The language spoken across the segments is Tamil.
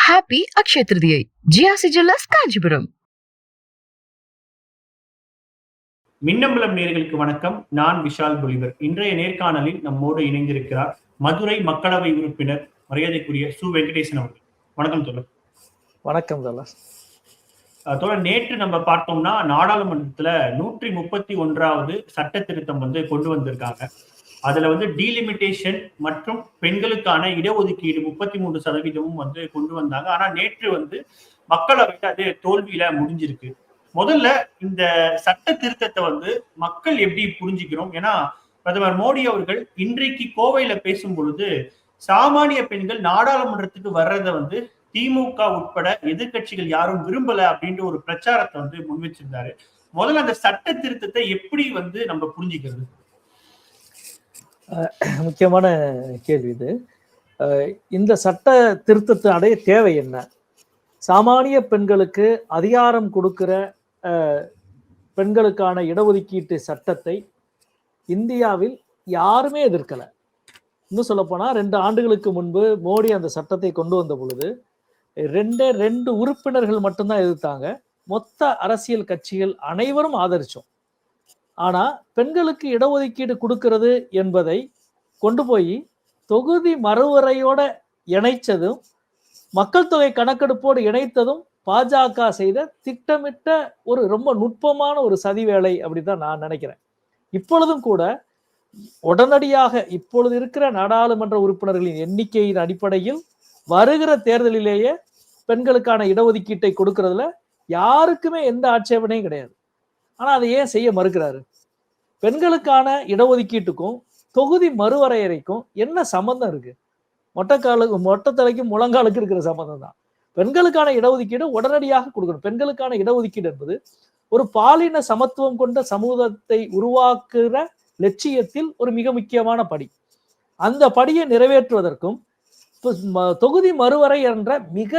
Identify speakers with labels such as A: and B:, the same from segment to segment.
A: Happy Akshaya Tritiya. GRC jewellers Kanchipuram.
B: Minnambalam நேயர்களுக்கு வணக்கம். நான் விஷால் பொலிவர். இன்றைய நேர்காணலில் நம்மோடு இணைந்திருக்கிறார் மதுரை மக்களவை உறுப்பினர் மரியாதைக்குரிய சு வெங்கடேசன் அவர்கள். வணக்கம் தோழர்.
C: வணக்கம் தோழர்.
B: தோழர், நேற்று நம்ம பார்த்தோம்னா நாடாளுமன்றத்துல 131வது சட்ட திருத்தம் கொண்டு வந்திருக்காங்க. அதுல டீலிமிட்டேஷன் மற்றும் பெண்களுக்கான இடஒதுக்கீடு 33% கொண்டு வந்தாங்க. ஆனா நேற்று மக்களவையில அது தோல்வியில முடிஞ்சிருக்கு. முதல்ல இந்த சட்ட திருத்தத்தை மக்கள் எப்படி புரிஞ்சுக்கிறோம்? ஏன்னா பிரதமர் மோடி அவர்கள் இன்றைக்கு கோவையில பேசும் பொழுது சாமானிய பெண்கள் நாடாளுமன்றத்துக்கு வர்றதை திமுக உட்பட எதிர்கட்சிகள் யாரும் விரும்பல அப்படின்ற ஒரு பிரச்சாரத்தை முன் வச்சிருந்தாரு. முதல்ல அந்த சட்ட திருத்தத்தை எப்படி நம்ம புரிஞ்சுக்கிறது?
C: முக்கியமான கேள்வி இது. இந்த சட்ட திருத்தத்தினுடைய தேவை என்ன? சாமானிய பெண்களுக்கு அதிகாரம் கொடுக்கிற பெண்களுக்கான இடஒதுக்கீட்டு சட்டத்தை இந்தியாவில் யாருமே எதிர்க்கல. இன்னும் சொல்ல போனா 2 ஆண்டுகளுக்கு முன்பு மோடி அந்த சட்டத்தை கொண்டு வந்த பொழுது 2 உறுப்பினர்கள் மட்டும்தான் எதிர்த்தாங்க. மொத்த அரசியல் கட்சிகள் அனைவரும் ஆதரிச்சோம். ஆனா பெண்களுக்கு இடஒதுக்கீடு கொடுக்கிறது என்பதை கொண்டு போய் தொகுதி மறுவரையோட இணைச்சதும் மக்கள் தொகை கணக்கெடுப்போடு இணைத்ததும் பாஜக செய்த திட்டமிட்ட ஒரு ரொம்ப நுட்பமான ஒரு சதி வேலை அப்படிதான் நான் நினைக்கிறேன். இப்பொழுதும் கூட உடனடியாக இப்பொழுது இருக்கிற நாடாளுமன்ற உறுப்பினர்களின் எண்ணிக்கையின் அடிப்படையில் வருகிற தேர்தலிலேயே பெண்களுக்கான இடஒதுக்கீட்டை கொடுக்கறதுல யாருக்குமே எந்த ஆட்சேபனையும் கிடையாது. ஆனா அதை ஏன் செய்ய மறுக்கிறாரு? பெண்களுக்கான இடஒதுக்கீட்டுக்கும் தொகுதி மறுவரையறைக்கும் என்ன சம்பந்தம் இருக்கு? மொட்டை தலைக்கும் முழங்காலுக்கு இருக்கிற சம்பந்தம் தான். பெண்களுக்கான இடஒதுக்கீடு உடனடியாக கொடுக்கணும். பெண்களுக்கான இடஒதுக்கீடு என்பது ஒரு பாலின சமத்துவம் கொண்ட சமூகத்தை உருவாக்குற லட்சியத்தில் ஒரு மிக முக்கியமான படி. அந்த படியை நிறைவேற்றுவதற்கும் தொகுதி மறுவரை என்ற மிக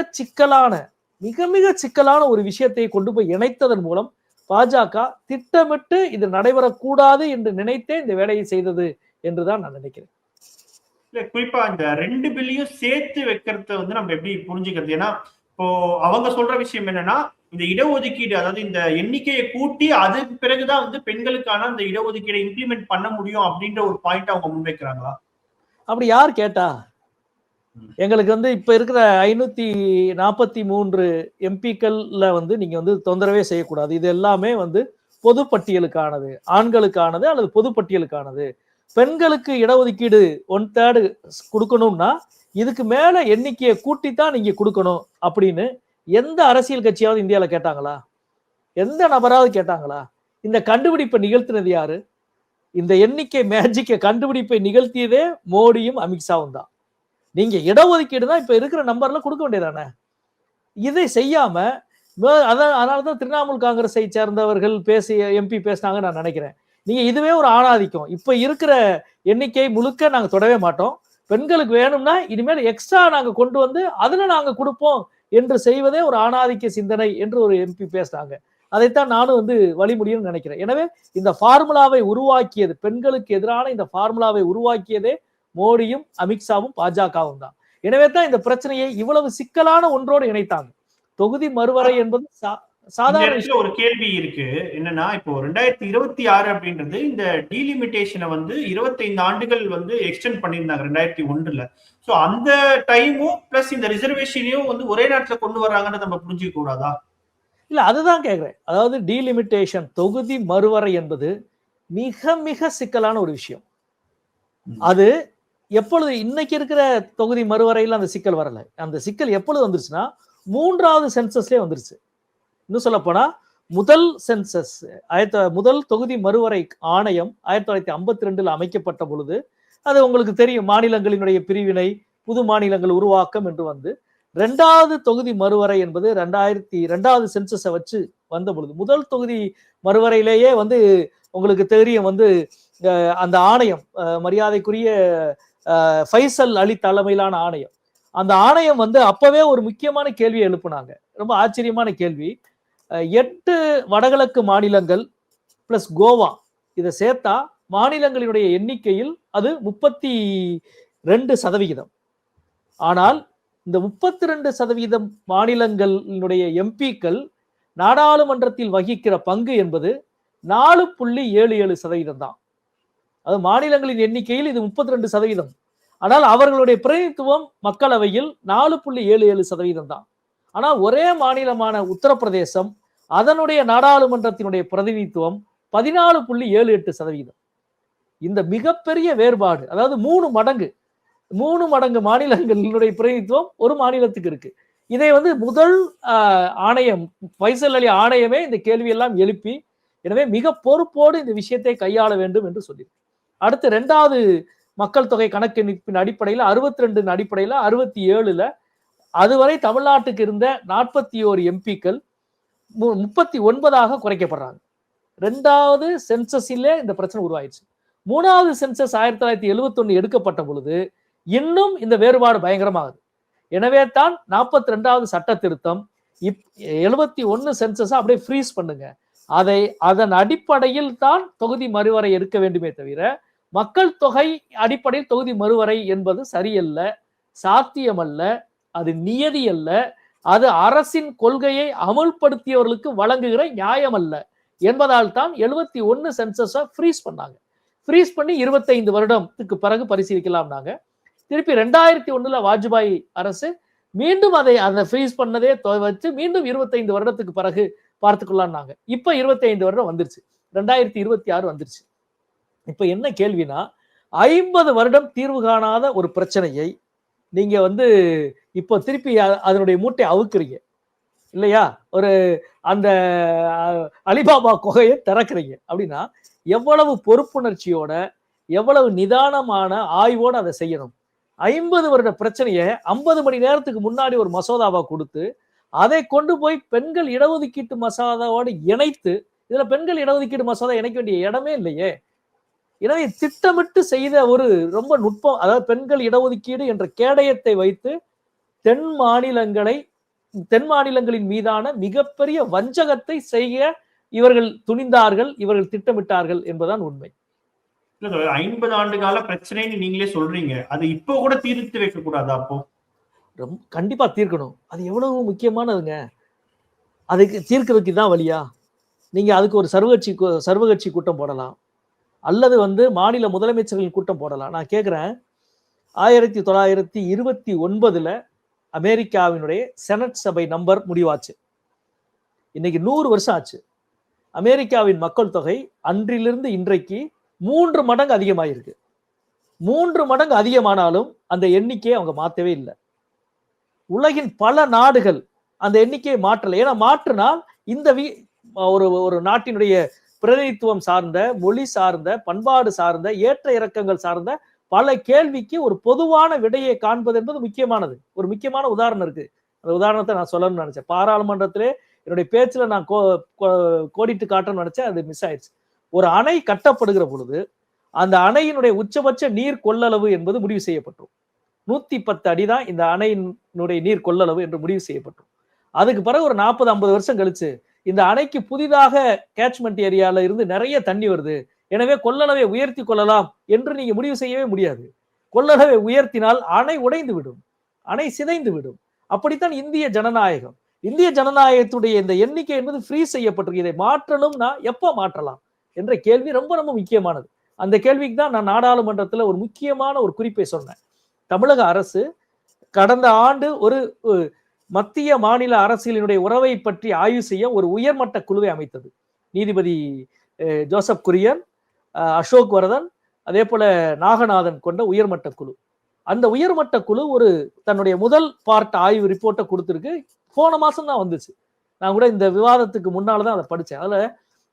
C: சிக்கலான ஒரு விஷயத்தை கொண்டு போய் இணைத்ததன் மூலம் பாஜக திட்டமிட்டு இது நடைபெறக்கூடாது என்று நினைத்தே இந்த வேலையை செய்தது என்றுதான் நான் நினைக்கிறேன்.
B: குறிப்பா இந்த 2 பில்லையும் சேர்த்து வைக்கிறத நம்ம எப்படி புரிஞ்சுக்கிறது? ஏன்னா இப்போ அவங்க சொல்ற விஷயம் என்னன்னா, இந்த இடஒதுக்கீடு, அதாவது இந்த எண்ணிக்கையை கூட்டி அதுக்கு பிறகுதான் பெண்களுக்கான இந்த இடஒதுக்கீடை இம்ப்ளிமெண்ட் பண்ண முடியும் அப்படின்ற ஒரு பாயிண்ட் அவங்க முன்வைக்கிறாங்களா?
C: அப்படி யார் கேட்டா? எங்களுக்கு இப்ப இருக்கிற 543 எம்பிக்கள்ல நீங்க தொந்தரவே செய்யக்கூடாது. இது எல்லாமே பொது பட்டியலுக்கானது, ஆண்களுக்கானது அல்லது பொது பட்டியலுக்கானது. பெண்களுக்கு இடஒதுக்கீடு 1/3 கொடுக்கணும்னா இதுக்கு மேல எண்ணிக்கையை கூட்டித்தான் நீங்க கொடுக்கணும் அப்படின்னு எந்த அரசியல் கட்சியாவது இந்தியாவில் கேட்டாங்களா? எந்த நபராவது கேட்டாங்களா? இந்த கண்டுபிடிப்பை நிகழ்த்தினது யாரு? இந்த எண்ணிக்கை மேஜிக்கை கண்டுபிடிப்பை நிகழ்த்தியதே மோடியும் அமித்ஷாவும் தான். நீங்க இடஒதுக்கீடு தான் இப்ப இருக்கிற நம்பர்ல கொடுக்க வேண்டியதானே? இதை செய்யாம அதனாலதான் திரிணாமுல் காங்கிரஸை சேர்ந்தவர்கள் எம்பி பேசினாங்க நான் நினைக்கிறேன். நீங்க இதுவே ஒரு ஆணாதிக்கம். இப்ப இருக்கிற எண்ணிக்கை முழுக்க நாங்க தொடவே மாட்டோம். பெண்களுக்கு வேணும்னா இனிமேல் எக்ஸ்ட்ரா நாங்க கொண்டு அதுல நாங்க கொடுப்போம் என்று செய்வதே ஒரு ஆணாதிக்க சிந்தனை என்று ஒரு எம்பி பேசினாங்க. அதைத்தான் நானும் வழிமுடியும்னு நினைக்கிறேன். எனவே இந்த ஃபார்முலாவை உருவாக்கியது, பெண்களுக்கு எதிரான இந்த ஃபார்முலாவை உருவாக்கியதே மோடியும் அமித்ஷாவும் பாஜகவும் தான். எனவே தான் இந்த பிரச்சனையை இவ்வளவு சிக்கலான ஒன்றோடு இணைத்தாங்க. தொகுதி மறுவரை என்பது சாதாரண
B: ஒரு கேள்வி இருக்கு. என்னன்னா, இப்போ 2026 அப்படின்றது இந்த டீலிமிட்டேஷனை 25 ஆண்டுகள் எக்ஸ்டெண்ட் பண்ணியிருந்தாங்க 2001ல. சோ அந்த டைமும் பிளஸ் இந்த ரிசர்வேஷனையும் ஒரே நேரத்துல கொண்டு வர்றாங்கன்னு நம்ம புரிஞ்சுக்க கூடாதா?
C: இல்ல, அதுதான் கேட்கிறேன். அதாவது டீலிமிட்டேஷன், தொகுதி மறுவரை என்பது மிக மிக சிக்கலான ஒரு விஷயம். அது எப்பொழுது இன்னைக்கு இருக்கிற தொகுதி மறுவரையில் அந்த சிக்கல் வரல. அந்த சிக்கல் எப்பொழுது வந்துருச்சுன்னா 3வது சென்சஸ்லயே வந்துருச்சு. இன்னும் சொல்ல போனா முதல் சென்சஸ், முதல் தொகுதி மறுவரை ஆணையம் 1952 அமைக்கப்பட்ட பொழுது, அது உங்களுக்கு தெரியும், மாநிலங்களினுடைய பிரிவினை, புது மாநிலங்கள் உருவாக்கம் என்று 2வது தொகுதி மறுவரை என்பது 2002வது சென்சஸை வச்சு வந்த பொழுது, முதல் தொகுதி மறுவரையிலேயே உங்களுக்கு தெரியும் அந்த ஆணையம், மரியாதைக்குரிய ஃபைசல் அலி தலைமையிலான ஆணையம், அந்த ஆணையம் அப்பவே ஒரு முக்கியமான கேள்வியை எழுப்புனாங்க. ரொம்ப ஆச்சரியமான கேள்வி. 8 வடகிழக்கு மாநிலங்கள் பிளஸ் கோவா இதை சேர்த்தா மாநிலங்களினுடைய எண்ணிக்கையில் அது 32%. ஆனால் இந்த 32% மாநிலங்களினுடைய எம்பிக்கள் நாடாளுமன்றத்தில் வகிக்கிற பங்கு என்பது 4.77% தான். அது மாநிலங்களின் எண்ணிக்கையில் இது 32%. ஆனால் அவர்களுடைய பிரதிநிதித்துவம் மக்களவையில் 4.77% தான். ஆனால் ஒரே மாநிலமான உத்தரப்பிரதேசம் அதனுடைய நாடாளுமன்றத்தினுடைய பிரதிநிதித்துவம் 14.78%. இந்த மிகப்பெரிய வேறுபாடு, அதாவது 3 மடங்கு மாநிலங்களினுடைய பிரதிநிதித்துவம் ஒரு மாநிலத்துக்கு இருக்கு. இதை முதல் ஆணையம் ஃபைசல் அலி ஆணையமே இந்த கேள்வியெல்லாம் எழுப்பி, எனவே மிக பொறுப்போடு இந்த விஷயத்தை கையாள வேண்டும் என்று சொல்லி, அடுத்து 2வது மக்கள் தொகை கணக்கெடுப்பின் அடிப்படையில் 62 அடிப்படையில் 67ல அதுவரை தமிழ்நாட்டுக்கு இருந்த 41 எம்பிக்கள் 39ஆக குறைக்கப்படுறாங்க. 2வது சென்சஸிலே இந்த பிரச்சனை உருவாயிடுச்சு. 3வது சென்சஸ் 1971 எடுக்கப்பட்ட பொழுது இன்னும் இந்த வேறுபாடு பயங்கரமாகுது. எனவே தான் 42வது சட்ட திருத்தம் 71 சென்சஸ் அப்படியே ஃப்ரீஸ் பண்ணுங்க, அதன் அடிப்படையில் தான் தொகுதி மறுவரை எடுக்க வேண்டுமே தவிர மக்கள் தொகை அடிப்படையில் தொகுதி மறுவரை என்பது சரியல்ல, சாத்தியமல்ல, அது நியதி அல்ல, அது அரசின் கொள்கையை அமல்படுத்தியவர்களுக்கு வழங்குகிற நியாயம் அல்ல என்பதால் தான் 71 சென்சஸை ஃப்ரீஸ் பண்ணாங்க. ஃப்ரீஸ் பண்ணி 25 வருடத்துக்கு பிறகு பரிசீலிக்கலாம்னாங்க. திருப்பி 2001 வாஜ்பாய் அரசு மீண்டும் அதை ஃப்ரீஸ் பண்ணதே வச்சு மீண்டும் 25 வருடத்துக்கு பிறகு பார்த்துக்கொள்ளலாம்னாங்க. இப்ப 25 வருடம் வந்துருச்சு, 2026 வந்துருச்சு. இப்ப என்ன கேள்வினா, 50 வருடம் தீர்வு காணாத ஒரு பிரச்சனையை நீங்க இப்போ திருப்பி அதனுடைய மூட்டை அவுக்குறீங்க இல்லையா, அந்த அலிபாபா குகையை திறக்கிறீங்க அப்படின்னா எவ்வளவு பொறுப்புணர்ச்சியோட எவ்வளவு நிதானமான ஆய்வோடு அதை செய்யணும். 50 வருட பிரச்சனையை 50 மணி நேரத்துக்கு முன்னாடி ஒரு மசோதாவா கொடுத்து அதை கொண்டு போய் பெண்கள் இடஒதுக்கீட்டு மசோதாவோடு இணைத்து, இதுல பெண்கள் இடஒதுக்கீடு மசோதா இணைக்க வேண்டிய இடமே இல்லையே. எனவே திட்டமிட்டு செய்த ஒரு ரொம்ப நுட்பம், அதாவது பெண்கள் இடஒதுக்கீடு என்ற கேடயத்தை வைத்து தென் மாநிலங்களின் மீதான மிகப்பெரிய வஞ்சகத்தை செய்ய இவர்கள் துணிந்தார்கள், இவர்கள் திட்டமிட்டார்கள் என்பதுதான் உண்மை.
B: 50 ஆண்டு கால பிரச்சனைன்னு நீங்களே சொல்றீங்க, அது இப்போ கூட தீர்த்து வைக்க கூடாதா? அப்போ
C: கண்டிப்பா தீர்க்கணும். அது எவ்வளவு முக்கியமானதுங்க. அதுக்கு தீர்க்கிறதுக்கு தான் வழியா? நீங்க அதுக்கு ஒரு சர்வகட்சி கூட்டம் போடலாம், அல்லது மாநில முதலமைச்சர்கள் கூட்டம் போடலாம். நான் கேட்கிறேன், 1929 அமெரிக்காவினுடைய செனட் சபை நம்பர் முடிவாச்சு. இன்னைக்கு 100 வருஷம் ஆச்சு. அமெரிக்காவின் மக்கள் தொகை அன்றிலிருந்து இன்றைக்கு 3 மடங்கு அதிகமாயிருக்கு. 3 மடங்கு அதிகமானாலும் அந்த எண்ணிக்கையை அவங்க மாற்றவே இல்லை. உலகின் பல நாடுகள் அந்த எண்ணிக்கையை மாற்றலை. ஏன்னா மாற்றினால் இந்த ஒரு நாட்டினுடைய பிரதிநிதித்துவம் சார்ந்த, மொழி சார்ந்த, பண்பாடு சார்ந்த, ஏற்ற இறக்கங்கள் சார்ந்த பல கேள்விக்கு ஒரு பொதுவான விடையை காண்பது என்பது முக்கியமானது. ஒரு முக்கியமான உதாரணம் இருக்கு, அந்த உதாரணத்தை நான் சொல்லணும்னு நினைச்சேன். பாராளுமன்றத்திலே என்னுடைய பேச்சுல நான் கோடிட்டு காட்டணும்னு நினைச்சேன், அது மிஸ் ஆயிடுச்சு. ஒரு அணை கட்டப்படுகிற பொழுது அந்த அணையினுடைய உச்சபட்ச நீர் கொள்ளளவு என்பது முடிவு செய்யப்பட்டோம். 110 அடி தான் இந்த அணையினுடைய நீர் கொள்ளளவு என்று முடிவு செய்யப்பட்டோம். அதுக்கு பிறகு ஒரு 40-50 வருஷம் கழிச்சு இந்த அணைக்கு புதிதாக கேட்ச்மெண்ட் ஏரியால இருந்து நிறைய தண்ணி வருது, எனவே கொள்ளளவை உயர்த்தி கொள்ளலாம் என்று நீங்க முடிவு செய்யவே முடியாது. கொள்ளளவை உயர்த்தினால் அணை உடைந்து விடும், அணை சிதைந்து விடும். அப்படித்தான் இந்திய ஜனநாயகத்துடைய இந்த எண்ணிக்கை என்பது ஃப்ரீ செய்யப்பட்டிருக்கு. இதை மாற்றணும்னா எப்போ மாற்றலாம் என்ற கேள்வி ரொம்ப ரொம்ப முக்கியமானது. அந்த கேள்விக்கு தான் நான் நாடாளுமன்றத்தில் ஒரு முக்கியமான ஒரு குறிப்பை சொன்னேன். தமிழக அரசு கடந்த ஆண்டு ஒரு மத்திய மாநில அரசியலினுடைய உறவை பற்றி ஆய்வு செய்ய ஒரு உயர்மட்ட குழுவை அமைத்தது. நீதிபதி ஜோசப் குரியன், அசோக் வரதன், அதே போல நாகநாதன் கொண்ட உயர்மட்ட குழு. அந்த உயர்மட்ட குழு தன்னுடைய முதல் பார்ட் ஆய்வு ரிப்போர்ட்டை கொடுத்துருக்கு. போன மாசம் தான் வந்துச்சு. நான் கூட இந்த விவாதத்துக்கு முன்னால்தான் அதை படித்தேன். அதுல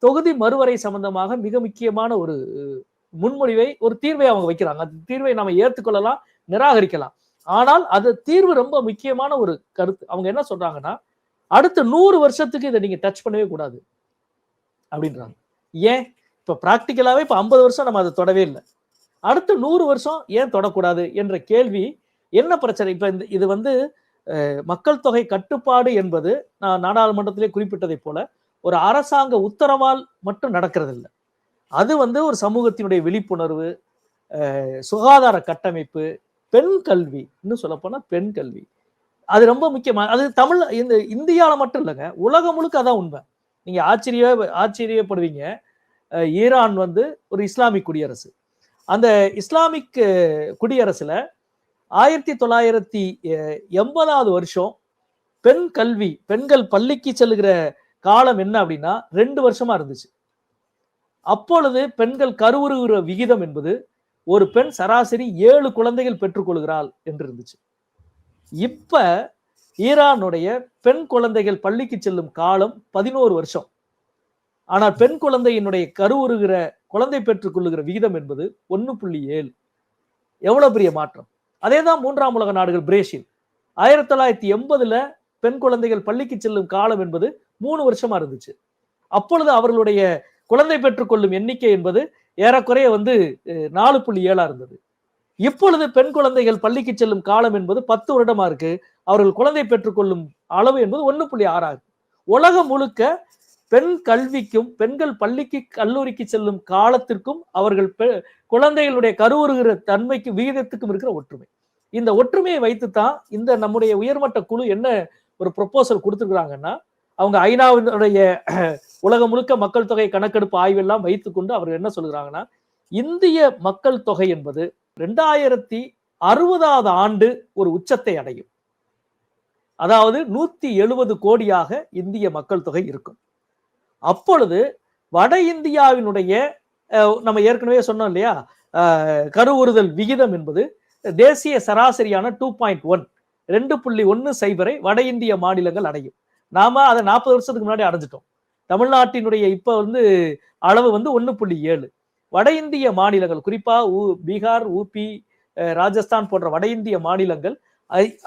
C: தொகுதி மறுவரை சம்பந்தமாக மிக முக்கியமான ஒரு முன்மொழிவை, ஒரு தீர்வை அவங்க வைக்கிறாங்க. அந்த தீர்வை நம்ம ஏற்றுக்கொள்ளலாம், நிராகரிக்கலாம். ஆனால் அது தீர்வு ரொம்ப முக்கியமான ஒரு கருத்து. அவங்க என்ன சொல்றாங்கன்னா, அடுத்த 100 வருஷத்துக்கு இதை நீங்க டச் பண்ணவே கூடாது அப்படின்றாங்க. ஏன்? இப்ப பிராக்டிக்கலாவே இப்ப 50 வருஷம் நம்ம அதை தொடவே இல்லை, அடுத்த 100 வருஷம் ஏன் தொடக்கூடாது என்ற கேள்வி. என்ன பிரச்சனை? இப்ப இது மக்கள் தொகை கட்டுப்பாடு என்பது நான் நாடாளுமன்றத்திலே குறிப்பிட்டதை போல ஒரு அரசாங்க உத்தரவால் மட்டும் நடக்கிறது இல்லை. அது ஒரு சமூகத்தினுடைய விழிப்புணர்வு, சுகாதார கட்டமைப்பு, பெண் கல்வி, இன்னும் சொல்ல போனா பெண் கல்வி, அது ரொம்ப முக்கியமா. அது தமிழ் இந்த இந்தியால மட்டும் இல்லைங்க, உலகம் முழுக்க அதான் உண்மை. நீங்க ஆச்சரியப்படுவீங்க. ஈரான் வந்து ஒரு இஸ்லாமிக் குடியரசு. அந்த இஸ்லாமிக் குடியரசுல 1980வது வருஷம் பெண் கல்வி, பெண்கள் பள்ளிக்கு செல்லுகிற காலம் என்ன அப்படின்னா 2 வருஷமா இருந்துச்சு. அப்பொழுது பெண்கள் கருவுறுகிற விகிதம் என்பது ஒரு பெண் சராசரி 7 குழந்தைகள் பெற்றுக்கொள்கிறாள் என்று இருந்துச்சு. இப்ப ஈரானுடைய பெண் குழந்தைகள் பள்ளிக்கு செல்லும் காலம் 11 வருஷம். ஆனால் பெண் குழந்தையினுடைய கருவுறுகிற குழந்தை பெற்றுக் கொள்ளுகிற விகிதம் என்பது 1.7. எவ்வளவு பெரிய மாற்றம். அதேதான் 3ஆம் உலக நாடுகள். பிரேசில் 1980ல பெண் குழந்தைகள் பள்ளிக்கு செல்லும் காலம் என்பது 3 வருஷமா இருந்துச்சு. அப்பொழுது அவர்களுடைய குழந்தை பெற்றுக்கொள்ளும் எண்ணிக்கை என்பது ஏறக்குறைய 4.7 இருந்தது. இப்பொழுது பெண் குழந்தைகள் பள்ளிக்கு செல்லும் காலம் என்பது 10 வருடமா இருக்கு. அவர்கள் குழந்தை பெற்றுக்கொள்ளும் அளவு என்பது 1.6 இருக்கு. உலகம் முழுக்க பெண் கல்விக்கும் பெண்கள் பள்ளிக்கு கல்லூரிக்கு செல்லும் காலத்திற்கும் அவர்கள் குழந்தைகளுடைய கருவுறுகிற தன்மைக்கு விகிதத்துக்கும் இருக்கிற ஒற்றுமை. இந்த ஒற்றுமையை வைத்துத்தான் இந்த நம்முடைய உயர்மட்ட குழு என்ன ஒரு ப்ரொபோசல் கொடுத்துருக்காங்கன்னா, அவங்க ஐநாவினுடைய உலகம் முழுக்க மக்கள் தொகை கணக்கெடுப்பு ஆய்வெல்லாம் வைத்துக்கொண்டு அவர்கள் என்ன சொல்கிறாங்கன்னா, இந்திய மக்கள் தொகை என்பது 2060வது ஆண்டு ஒரு உச்சத்தை அடையும். அதாவது 170 கோடியாக இந்திய மக்கள் தொகை இருக்கும். அப்பொழுது வட இந்தியாவினுடைய நம்ம ஏற்கனவே சொன்னோம் இல்லையா, கருவுறுதல் விகிதம் என்பது தேசிய சராசரியான 2.1 2.10 வட இந்திய மாநிலங்கள் அடையும். நாம அதை 40 வருஷத்துக்கு முன்னாடி அடைஞ்சிட்டோம். தமிழ்நாட்டினுடைய இப்ப அளவு 1.7. வட இந்திய மாநிலங்கள் குறிப்பா பீகார், ஊபி, ராஜஸ்தான் போன்ற வட இந்திய மாநிலங்கள்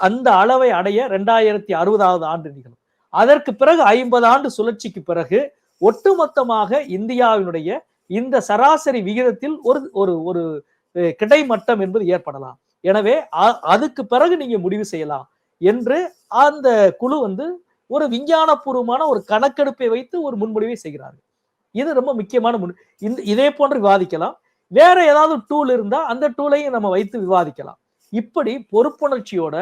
C: அந்த அளவை அடைய 2060வது ஆண்டு நிகழும். அதற்கு பிறகு 50 ஆண்டு சுழற்சிக்கு பிறகு ஒட்டுமொத்தமாக இந்தியாவினுடைய இந்த சராசரி விகிதத்தில் ஒரு கிடைமட்டம் என்பது ஏற்படலாம். எனவே அதுக்கு பிறகு நீங்க முடிவு செய்யலாம் என்று அந்த குழு ஒரு விஞ்ஞானபூர்வமான ஒரு கணக்கெடுப்பை வைத்து ஒரு முன்முடிவை செய்கிறார்கள். இது ரொம்ப முக்கியமான இதே போன்று விவாதிக்கலாம். வேற ஏதாவது டூல் இருந்தா அந்த டூலையும் நம்ம வைத்து விவாதிக்கலாம். இப்படி பொறுப்புணர்ச்சியோட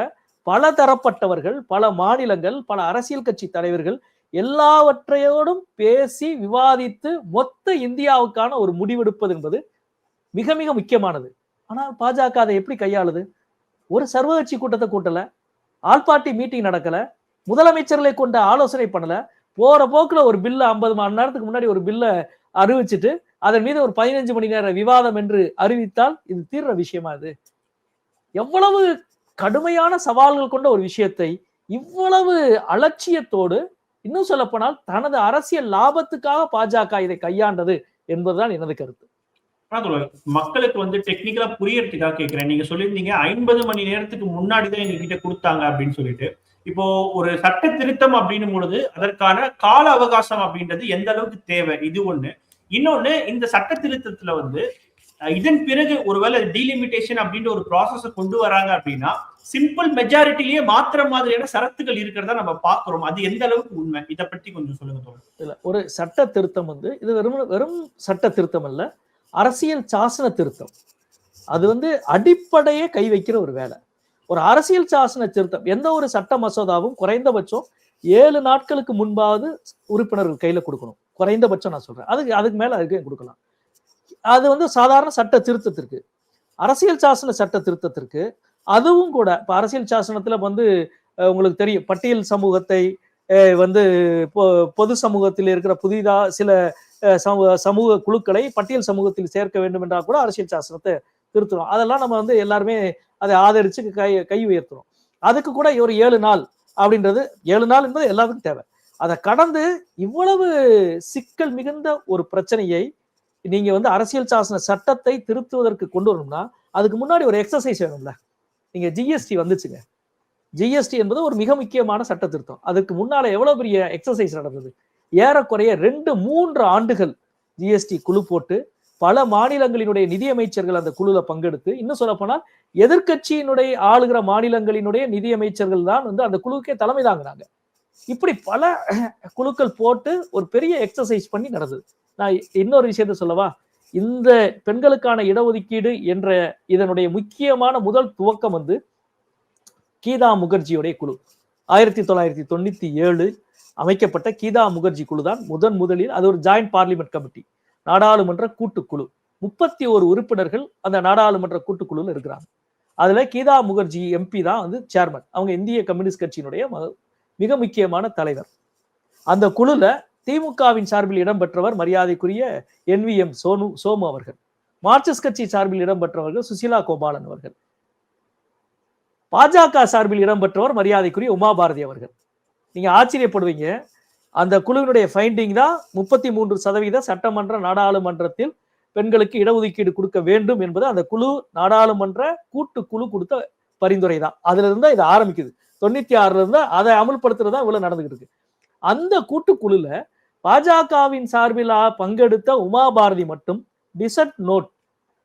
C: பல தரப்பட்டவர்கள், பல மாநிலங்கள், பல அரசியல் கட்சி தலைவர்கள் எல்லாவற்றையோடும் பேசி விவாதித்து மொத்த இந்தியாவுக்கான ஒரு முடிவெடுப்பது என்பது மிக மிக முக்கியமானது. ஆனால் பாஜக அதை எப்படி கையாளுது? ஒரு சர்வகட்சி கூட்டத்தை கூட்டல, ஆல் பார்ட்டி மீட்டிங் நடக்கல, முதலமைச்சர்களை கொண்ட ஆலோசனை பண்ணல, போற போக்குல ஒரு பில்ல 50 மணி நேரத்துக்கு முன்னாடி ஒரு பில்ல அறிவிச்சுட்டு அதன் மீது ஒரு 15 மணி நேர விவாதம் என்று அறிவித்தால் இது தீர்ற விஷயமா? இது எவ்வளவு கடுமையான சவால்கள் கொண்ட ஒரு விஷயத்தை இவ்வளவு அலட்சியத்தோடு, இன்னும் சொல்ல போனால் தனது அரசியல் லாபத்துக்காக பாஜக இதை கையாண்டது என்பதுதான் எனது கருத்து.
B: மக்களுக்கு டெக்னிக்கலா புரியறதுக்காக கேட்கிறேன். நீங்க சொல்லியிருந்தீங்க 50 மணி நேரத்துக்கு முன்னாடிதான் எங்க கிட்ட கொடுத்தாங்க அப்படின்னு சொல்லிட்டு. இப்போ ஒரு சட்ட திருத்தம் அப்படின்னும் பொழுது அதற்கான கால அவகாசம் அப்படின்றது எந்த அளவுக்கு தேவை, இது ஒண்ணு. இன்னொன்னு, இந்த சட்ட திருத்தத்துல இதன் பிறகு ஒருவேளை டீலிமிட்டேஷன் அப்படின்ற ஒரு ப்ராசஸ் கொண்டு வராங்க அப்படின்னா சிம்பிள் மெஜாரிட்டிலேயே மாத்திர மாதிரியான சரத்துகள் இருக்கிறதா நம்ம பாக்குறோம். அது எந்த அளவுக்கு உண்மை, இதை பற்றி கொஞ்சம் சொல்லுங்க.
C: இல்ல, ஒரு சட்ட திருத்தம் இது வெறும் சட்ட திருத்தம் அல்ல, அரசியல் சாசன திருத்தம். அது அடிப்படையே கை வைக்கிற ஒரு வேலை. ஒரு அரசியல் சாசன திருத்தம், எந்த ஒரு சட்ட மசோதாவும் குறைந்தபட்சம் 7 நாட்களுக்கு முன்பாவது உறுப்பினர்கள் கையில கொடுக்கணும். குறைந்தபட்சம் நான் சொல்றேன். அதுக்கு மேல அதுக்கு கொடுக்கலாம். அது சாதாரண சட்ட திருத்தத்திற்கு. அரசியல் சாசன சட்ட திருத்தத்திற்கு அதுவும் கூட இப்ப அரசியல் சாசனத்துல உங்களுக்கு தெரியும், பட்டியல் சமூகத்தை பொது சமூகத்தில் இருக்கிற புதிதா சில சமூக குழுக்களை பட்டியல் சமூகத்தில் சேர்க்க வேண்டும் என்றால் கூட அரசியல் சாசனத்தை திருத்தணும். அதெல்லாம் நம்ம எல்லாருமே அதை ஆதரிச்சு கை உயர்த்தணும். அதுக்கு கூட ஒரு 7 நாள் அப்படின்றது, 7 நாள் என்பது எல்லாத்துக்கும் தேவை. அதை கடந்து இவ்வளவு சிக்கல் மிகுந்த ஒரு பிரச்சனையை நீங்க அரசியல் சாசன சட்டத்தை திருத்துவதற்கு கொண்டு வரணும்னா அதுக்கு முன்னாடி ஒரு எக்ஸசைஸ் வேணும்ல. நீங்க ஜிஎஸ்டி வந்துச்சுங்க. ஜிஎஸ்டி என்பது ஒரு மிக முக்கியமான சட்ட திருத்தம். அதுக்கு முன்னால எவ்வளவு பெரிய எக்ஸசைஸ் நடந்தது. ஏறக்குறைய 2-3 ஆண்டுகள் ஜிஎஸ்டி குழு போட்டு பல மாநிலங்களினுடைய நிதியமைச்சர்கள் அந்த குழுல பங்கெடுத்து, இன்னும் சொல்ல போனால் எதிர்கட்சியினுடைய ஆளுகிற மாநிலங்களினுடைய நிதியமைச்சர்கள் தான் அந்த குழுக்கே தலைமை தாங்குறாங்க. இப்படி பல குழுக்கள் போட்டு ஒரு பெரிய எக்ஸசைஸ் பண்ணி நடந்தது. நான் இன்னொரு விஷயத்த சொல்லவா, இந்த பெண்களுக்கான இடஒதுக்கீடு என்ற இதனுடைய முக்கியமான முதல் துவக்கம் கீதா முகர்ஜியுடைய குழு. 1997 அமைக்கப்பட்ட கீதா முகர்ஜி குழு தான் முதலில், அது ஒரு ஜாயிண்ட் பார்லிமெண்ட் கமிட்டி, நாடாளுமன்ற கூட்டுக்குழு. 31 உறுப்பினர்கள் அந்த நாடாளுமன்ற கூட்டுக்குழுல இருக்கிறாங்க. அதுல கீதா முகர்ஜி எம்பி தான் வந்து சேர்மன். அவங்க இந்திய கம்யூனிஸ்ட் கட்சியினுடைய மிக முக்கியமான தலைவர். அந்த குழுல திமுகவின் சார்பில் இடம்பெற்றவர் மரியாதைக்குரிய NVM சோமு அவர்கள். மார்க்சிஸ்ட் கட்சி சார்பில் இடம்பெற்றவர்கள் சுசிலா கோபாலன் அவர்கள். பாஜக சார்பில் இடம்பெற்றவர் மரியாதைக்குரிய உமா பாரதி அவர்கள். நீங்க ஆச்சரியப்படுவீங்க, அந்த குழுவினுடைய ஃபைண்டிங் தான் 33% சட்டமன்ற நாடாளுமன்றத்தில் பெண்களுக்கு இடஒதுக்கீடு கொடுக்க வேண்டும் என்பது அந்த குழு, நாடாளுமன்ற கூட்டுக்குழு கொடுத்த பரிந்துரை தான். அதுல இருந்தா இது ஆரம்பிக்குது. 96 இருந்தா அதை அமல்படுத்துறதா இவ்வளவு நடந்துகிட்டு இருக்கு. அந்த கூட்டுக்குழுல பாஜகவின் சார்பில் பங்கெடுத்த உமா பாரதி மட்டும் டிசன்ட் நோட்,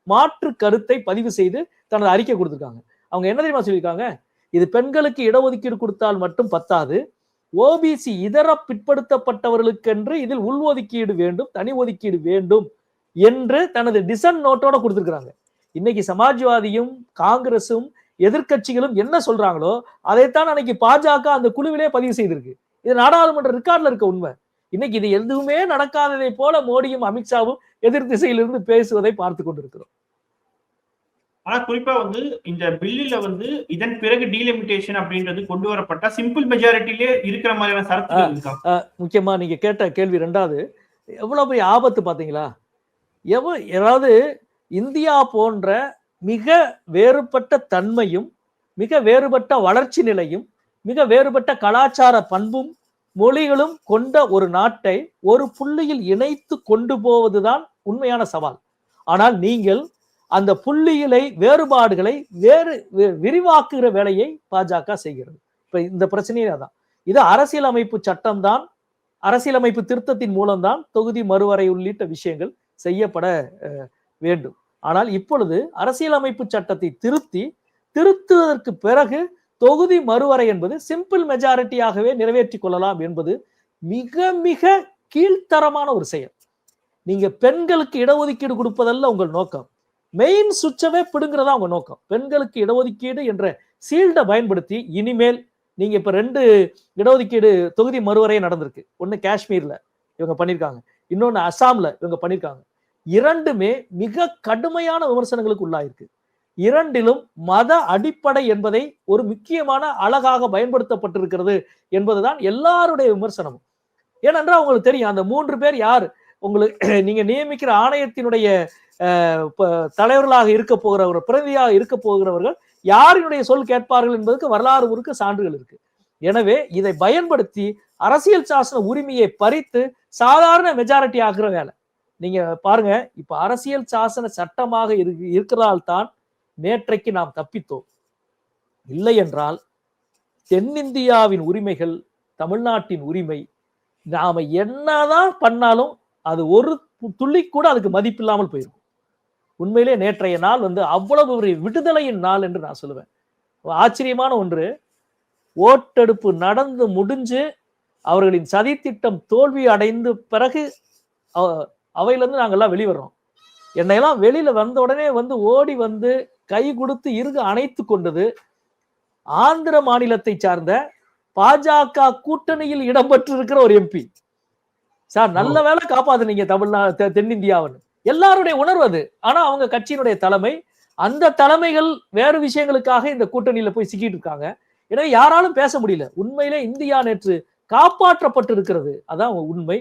C: மாற்று கருத்தை பதிவு செய்து தனது அறிக்கை கொடுத்திருக்காங்க. அவங்க என்ன தெரியுமா சொல்லியிருக்காங்க, இது பெண்களுக்கு இடஒதுக்கீடு கொடுத்தால் மட்டும் பத்தாது, ஓபிசி இதர பிற்படுத்தப்பட்டவர்களுக்கென்று இதில் உள்ஒதுக்கீடு வேண்டும், தனி ஒதுக்கீடு வேண்டும் என்று தனது டிசன்ட் நோட்டோட கொடுத்திருக்கிறாங்க. இன்னைக்கு சமாஜ்வாதியும் காங்கிரசும் எதிர்கட்சிகளும் என்ன சொல்றாங்களோ அதைத்தான் அன்னைக்கு பாஜக அந்த குழுவிலே பதிவு செய்திருக்கு. இது நாடாளுமன்ற ரெக்கார்ட்ல இருக்க உண்மை. இன்னைக்கு இது எதுவுமே நடக்காததை போல மோடியும் அமித்ஷாவும் எதிர் திசையிலிருந்து பேசுவதை பார்த்து கொண்டிருக்கிறோம்.
B: ஆனா குறிப்பா வந்து இந்த பில்லுல வந்து இதன் பிறகு டீலிமிட்டேஷன் அப்படின்றது கொண்டு வரப்பட்டா சிம்பிள் மெஜாரிட்டிலே இருக்கிற மாதிரியான சரத்துகள் இருக்கா?
C: முக்கியமா நீங்க கேட்ட கேள்வி ரெண்டாவது, எவ்வளவு பெரிய ஆபத்து பாத்தீங்களா? ஏதாவது இந்தியா போன்ற மிக வேறுபட்ட தன்மையும், மிக வேறுபட்ட வளர்ச்சி நிலையும், மிக வேறுபட்ட கலாச்சார பண்பும் மொழிகளும் கொண்ட ஒரு நாட்டை ஒரு புள்ளியில் இணைத்து கொண்டு போவதுதான் உண்மையான சவால். ஆனால் நீங்கள் அந்த புள்ளிகளை, வேறுபாடுகளை விரிவாக்குகிற வேலையை பாஜக செய்கிறது. இப்ப இந்த பிரச்சனையே அதான். இது அரசியலமைப்பு சட்டம் தான், அரசியலமைப்பு திருத்தத்தின் மூலம்தான் தொகுதி மறுவரை உள்ளிட்ட விஷயங்கள் செய்யப்பட வேண்டும். ஆனால் இப்பொழுது அரசியலமைப்பு சட்டத்தை திருத்துவதற்கு பிறகு தொகுதி மறுவரை என்பது சிம்பிள் மெஜாரிட்டியாகவே நிறைவேற்றிக் கொள்ளலாம் என்பது மிக மிக கீழ்த்தரமான ஒரு செயல். நீங்க பெண்களுக்கு இடஒதுக்கீடு கொடுப்பதல்ல உங்கள் நோக்கம், மெயின் சுவிட்சவே பிடுங்கிறதா உங்க நோக்கம். பெண்களுக்கு இடஒதுக்கீடு என்ற சீல்டை பயன்படுத்தி இனிமேல் நீங்க இப்ப 2 இடஒதுக்கீடு தொகுதி மறுவரை நடந்திருக்கு. ஒன்னு காஷ்மீர்ல இவங்க பண்ணிருக்காங்க, இன்னொன்னு அசாம்ல இவங்க பண்ணிருக்காங்க. இரண்டுமே மிக கடுமையான விமர்சனங்களுக்கு உள்ளாயிருக்கு. இரண்டிலும் மத அடிப்படை என்பதை ஒரு முக்கியமான அழகாக பயன்படுத்தப்பட்டிருக்கிறது என்பதுதான் எல்லாருடைய விமர்சனமும். ஏனென்றால் உங்களுக்கு தெரியும் அந்த 3 பேர் யார், உங்களுக்கு நீங்க நியமிக்கிற ஆணையத்தினுடைய தலைவர்களாக இருக்க போகிறவர்கள், பிரதியாக இருக்க போகிறவர்கள் யாரினுடைய சொல் கேட்பார்கள் என்பதற்கு வரலாறு முழுக்க சான்றுகள் இருக்கு. எனவே இதை பயன்படுத்தி அரசியல் சாசன உரிமையை பறித்து சாதாரண மெஜாரிட்டி ஆகிற வேலை. நீங்க பாருங்க, இப்ப அரசியல் சாசன சட்டமாக இருக்கிறதால் தான் நேற்றைக்கு நாம் தப்பித்தோம். இல்லை என்றால் தென்னிந்தியாவின் உரிமைகள், தமிழ்நாட்டின் உரிமை, நாம என்னதான் பண்ணாலும் அது ஒரு துள்ளி கூட அதுக்கு மதிப்பில்லாமல் போயிருக்கும். உண்மையிலே நேற்றைய நாள் வந்து அவ்வளவு ஒரு விடுதலையின் நாள் என்று நான் சொல்லுவேன். ஆச்சரியமான ஒன்று, ஓட்டெடுப்பு நடந்து முடிஞ்சு அவர்களின் சதித்திட்டம் தோல்வி அடைந்த பிறகு அவையிலிருந்து நாங்கள்லாம் வெளிவர்றோம். என்னையெல்லாம் வெளியில வந்த உடனே வந்து ஓடி வந்து கை கொடுத்து இறுக அணைத்து கொண்டது ஆந்திர மாநிலத்தை சார்ந்த பாஜக கூட்டணியில் இடம்பெற்றிருக்கிற ஒரு எம்பி. சார் நல்ல வேலை காப்பாத்துனீங்க தமிழ்நாடு, தென்னிந்தியாவுன்னு எல்லாருடைய உணர்வு அது. ஆனா அவங்க கட்சியினுடைய தலைமை, அந்த தலைமைகள் வேறு விஷயங்களுக்காக இந்த கூட்டணியில போய் சிக்கிட்டு இருக்காங்க. எனவே யாராலும் பேச முடியல. உண்மையிலே இந்தியா நேற்று காப்பாற்றப்பட்டு இருக்கிறது, அதான் உண்மை.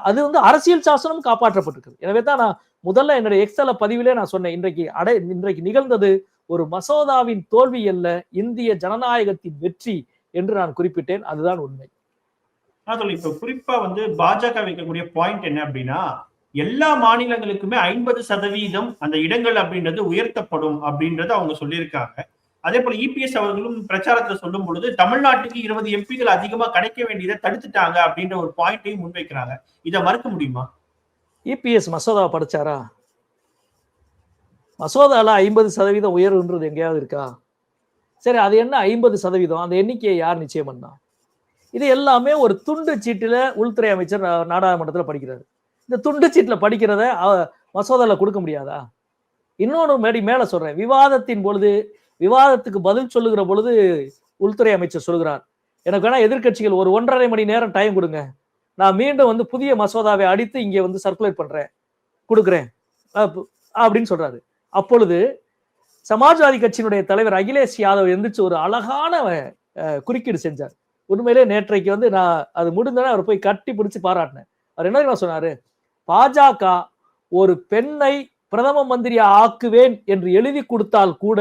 C: அது வந்து அரசியல் சாசனம் காப்பாற்றப்பட்டிருக்கிறது. எனவே தான் நான் முதல்ல என்னுடைய எக்ஸல பதிவிலே நான் சொன்னேன், இன்றைக்கு நிகழ்ந்தது ஒரு மசோதாவின் தோல்வி அல்ல, இந்திய ஜனநாயகத்தின் வெற்றி என்று நான் குறிப்பிட்டேன். அதுதான் உண்மை.
B: இப்ப குறிப்பா வந்து பாஜக வைக்கக்கூடிய பாயிண்ட் என்ன அப்படின்னா, எல்லா மாநிலங்களுக்குமே 50% அந்த இடங்கள் அப்படின்றது உயர்த்தப்படும் அப்படின்றது அவங்க சொல்லியிருக்காங்க. அதே போல இபிஎஸ் அவர்களும் பிரச்சாரத்துல சொல்லும் பொழுது தமிழ்நாட்டுக்கு 20 எம்பிகள் அதிகமா கிடைக்க வேண்டியதை தடுத்துட்டாங்க அப்படின்ற ஒரு பாயிண்டையும் முன்வைக்கிறாங்க. இதை மறுக்க முடியுமா?
C: இபிஎஸ் மசோதாவை படிச்சாரா? மசோதால 50% உயர்வுன்றது எங்கேயாவது இருக்கா? சரி, அது என்ன 50%? அந்த எண்ணிக்கையை யார் நிச்சயம் பண்ணா? இது எல்லாமே ஒரு துண்டு சீட்டுல உள்துறை அமைச்சர் நாடாளுமன்றத்தில் படிக்கிறாரு. இந்த துண்டு சீட்டுல படிக்கிறத மசோதால கொடுக்க முடியாதா? இன்னொன்று மேல சொல்றேன், விவாதத்தின் பொழுது விவாதத்துக்கு பதில் சொல்லுகிற பொழுது உள்துறை அமைச்சர் சொல்கிறார், எனக்கு வேணா எதிர்க்கட்சிகள் ஒரு 1.5 மணி நேரம் டைம் கொடுங்க, நான் மீண்டும் வந்து புதிய மசோதாவை அடித்து இங்கே வந்து சர்க்குலேட் பண்றேன் கொடுக்குறேன் அப்படின்னு சொல்றாரு. அப்பொழுது சமாஜ்வாதி கட்சியினுடைய தலைவர் அகிலேஷ் யாதவ் எந்திரிச்சு ஒரு அழகான குறுக்கீடு செஞ்சார். உண்மையிலே நேற்றைக்கு வந்து நான் அது முடிந்தோடனே அவர் போய் கட்டி பிடிச்சு பாராட்டினேன். அவர் என்ன சொன்னாரு, பாஜக ஒரு பெண்ணை பிரதம மந்திரியா ஆக்குவேன் என்று எழுதி கொடுத்தால் கூட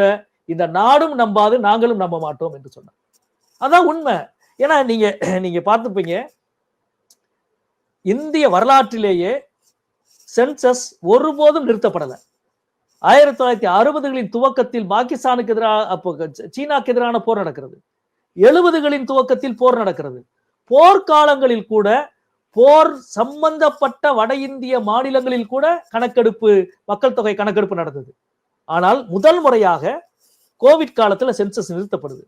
C: இந்த நாடும் நம்பாது, நாங்களும் நம்ப மாட்டோம் என்று சொன்னார். அதான் உண்மை. ஏன்னா நீங்க பார்த்துப்பீங்க, இந்திய வரலாற்றிலேயே சென்சஸ் ஒருபோதும் நிறுத்தப்படலை. 1960களின் துவக்கத்தில் பாகிஸ்தானுக்கு எதிராக, அப்போ சீனாக்கு எதிரான போர் நடக்கிறது. 70களின் துவக்கத்தில் போர் நடக்கிறது. போர்க்காலங்களில் கூட, போர் சம்பந்தப்பட்ட வட இந்திய மாநிலங்களில் கூட கணக்கெடுப்பு, மக்கள் தொகை கணக்கெடுப்பு நடந்தது. ஆனால் முதல் முறையாக கோவிட் காலத்துல சென்சஸ் நிறுத்தப்படுது.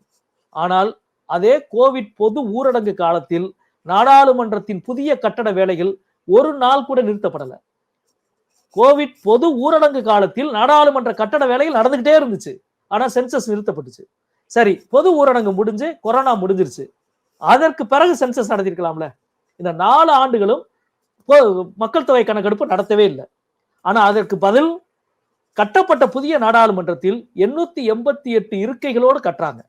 C: ஆனால் அதே கோவிட் பொது ஊரடங்கு காலத்தில் நாடாளுமன்றத்தின் புதிய கட்டட வேலைகள் ஒரு நாள் கூட நிறுத்தப்படலை. கோவிட் பொது ஊரடங்கு காலத்தில் நாடாளுமன்ற கட்டட வேலைகள் நடந்துகிட்டே இருந்துச்சு. ஆனா சென்சஸ் நிறுத்தப்பட்டுச்சு. சரி, பொது ஊரடங்கு முடிஞ்சு கொரோனா முடிஞ்சிருச்சு, அதற்கு பிறகு சென்சஸ் நடத்திருக்கலாம்ல. இந்த 4 ஆண்டுகளும் மக்கள் தொகை கணக்கெடுப்பு நடத்தவே இல்லை. ஆனா அதற்கு பதில் கட்டப்பட்ட புதிய நாடாளுமன்றத்தில் 888 இருக்கைகளோடு கட்டுறாங்க.